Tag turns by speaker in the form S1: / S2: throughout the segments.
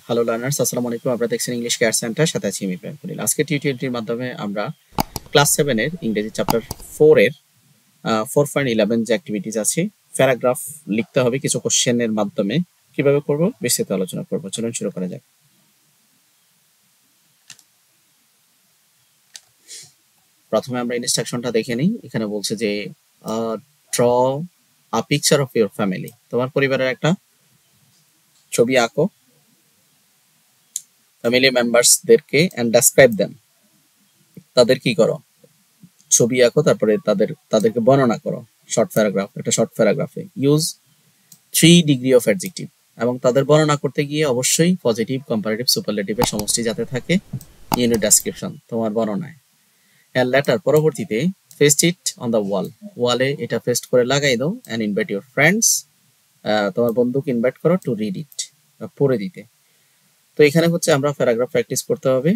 S1: Hello learners, আসসালামু আলাইকুম। আপনারা দেখছেন ইংলিশ কেয়ার সেন্টার, সাথে আছি আমি ইব্রাহিম খলিল। আজকে টিউটোরিয়ালটির মাধ্যমে আমরা ক্লাস 7 এর ইংরেজি চ্যাপ্টার 4 এর 4.11 যে অ্যাক্টিভিটিস আছে, প্যারাগ্রাফ লিখতে হবে কিছু কোশ্চেনের মাধ্যমে। কিভাবে করব বিস্তারিত আলোচনা করব। চলুন শুরু করা যাক। প্রথমে আমরা ইনস্ট্রাকশনটা দেখে নিই। এখানে বলছে যে draw a picture of your family. তোমার পরিবারের একটা ছবি আঁকো, ফ্যামিলি মেম্বার্সদেরকে, অ্যান্ড ডেসক্রাইব দেম। তাদের কি করো, ছবি আঁকো, তারপরে তাদেরকে বর্ণনা করো। একটা শর্ট প্যারাগ্রাফে ইউজ 3 ডিগ্রি অফ অ্যাডজেক্টিভ, এবং তাদের বর্ণনা করতে গিয়ে অবশ্যই পজিটিভ, কম্পারেটিভ, সুপারলেটিভের সমষ্টি যাতে থাকে ইন ইউর ডেসক্রিপশন, তোমার বর্ণনায়। অ্যান্ড লেটার, পরবর্তীতে পেস্ট ইট অন দ্য ওয়ালে এটা পেস্ট করে লাগাই দাও। অ্যান্ড ইনভাইট ইউর ফ্রেন্ডস, তোমার বন্ধুকে ইনভাইট করো টু রিড ইট, পড়ে দিতে। তো এখানে হচ্ছে আমরা প্যারাগ্রাফ প্র্যাকটিস করতে হবে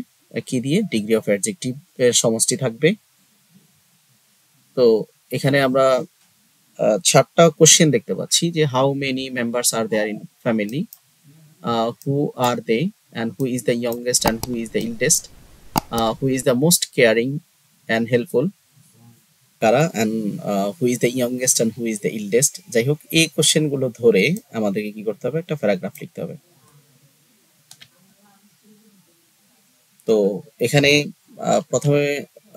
S1: কি দিয়ে, ডিগ্রি অফ অ্যাডজেক্টিভ এর সমষ্টি থাকবে। তো এখানে আমরা 4টা কোশ্চেন দেখতে পাচ্ছি যে how many members are there in family, who are they, and who is the youngest and who is the eldest, who is the most caring and helpful, কারা, and who is the youngest and who is the eldest. যাই হোক, এই কোশ্চেনগুলো ধরে আমাদেরকে কি করতে হবে, একটা প্যারাগ্রাফ লিখতে হবে। তো এখানে প্রথমে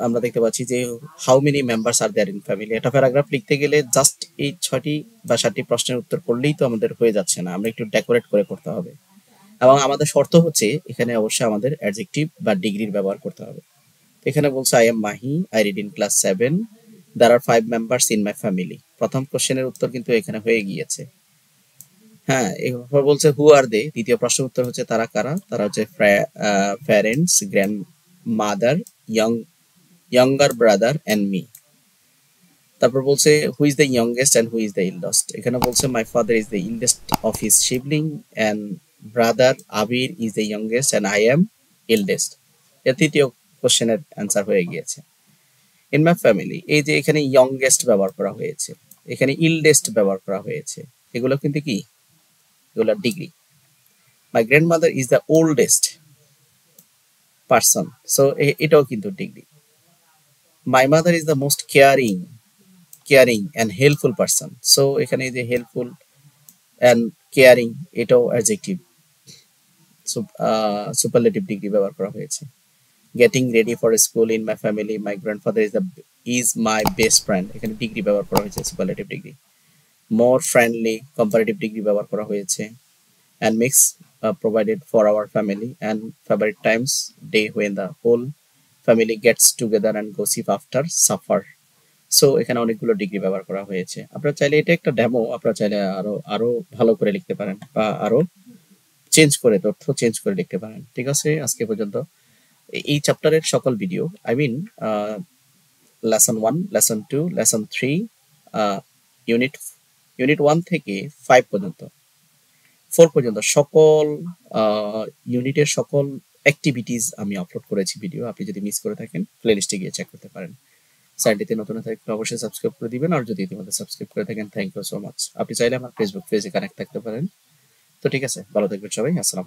S1: আমরা দেখতে পাচ্ছি যে how many members are there in family. একটা প্যারাগ্রাফ লিখতে গেলে জাস্ট এই 6টি বা 7টি প্রশ্নের উত্তর করলেই তো আমাদের হয়ে যাচ্ছে না, আমরা একটু ডেকোরেট করে করতে হবে। এবং আমাদের শর্ত হচ্ছে এখানে অবশ্যই আমাদের অ্যাডজেক্টিভ বা ডিগ্রির ব্যবহার করতে হবে। এখানে বলছে I am Mahi, I read in class 7, there are 5 members in my family. প্রথম কোশ্চেনের উত্তর কিন্তু এখানে হয়ে গিয়েছে। হ্যাঁ, এরপর বলছে হু আর দে, দ্বিতীয় প্রশ্নের উত্তর হচ্ছে তারা কারা। তারা হচ্ছে parents, grand mother, younger brother and me. তারপর বলছে হু is the youngest and who is the eldest. এখানে বলছে my father is the eldest of his sibling and brother Abir is the youngest and I am eldest. এর তৃতীয় কোশ্চেনের answer হয়ে গিয়েছে। In my family, এই যে এখানে ইয়ংগেস্ট ব্যবহার করা হয়েছে, এখানে ইল্ডেস্ট ব্যবহার করা হয়েছে, এগুলো কিন্তু কি, এগুলো degree. My grand mother is the oldest person, so এটাও কিন্তু degree. My mother is the most caring and helpful person, so এখানে যে হেল্পফুল অ্যান্ড কেয়ারিং এটাও অ্যাডজেক্টিভ, সুপারলেটিভ ডিগ্রি ব্যবহার করা হয়েছে। Getting ready for school in my family, my grandfather is my best friend, এখানে degree ব্যবহার করা হয়েছে, সুপারলেটিভ ডিগ্রি। মোর ফ্রেন্ডলি, কম্পারেটিভ ডিগ্রি ব্যবহার করা হয়েছে। And mix provided for our family and favourite times day when the whole family gets together and gossip after supper. So এখানে অনেকগুলো degree ব্যবহার করা হয়েছে। আপনারা চাইলে, এটা একটা ডেমো, আপনারা চাইলে আরো আরো ভালো করে লিখতে পারেন বা আরো তথ্য চেঞ্জ করে লিখতে পারেন। ঠিক আছে, আজকে পর্যন্ত এই চ্যাপ্টারের সকল video, I mean lesson 1, lesson 2, lesson 3, unit unit 1 থেকে 5 পর্যন্ত, 4 পর্যন্ত সকল ইউনিটের সকল অ্যাক্টিভিটিস আমি আপলোড করেছি ভিডিও। আপনি যদি মিস করে থাকেন প্লেলিস্টে গিয়ে চেক করতে পারেন। চ্যানেলটিতে নতুন থাকলে অবশ্যই সাবস্ক্রাইব করে দিবেন, আর যদি ইতিমধ্যে সাবস্ক্রাইব করে থাকেন থ্যাংক ইউ সো মাচ। আপনি চাইলে আমার ফেসবুক পেজে কানেক্ট থাকতে পারেন। তো ঠিক আছে, ভালো থাকবেন সবাই, আসসালাম।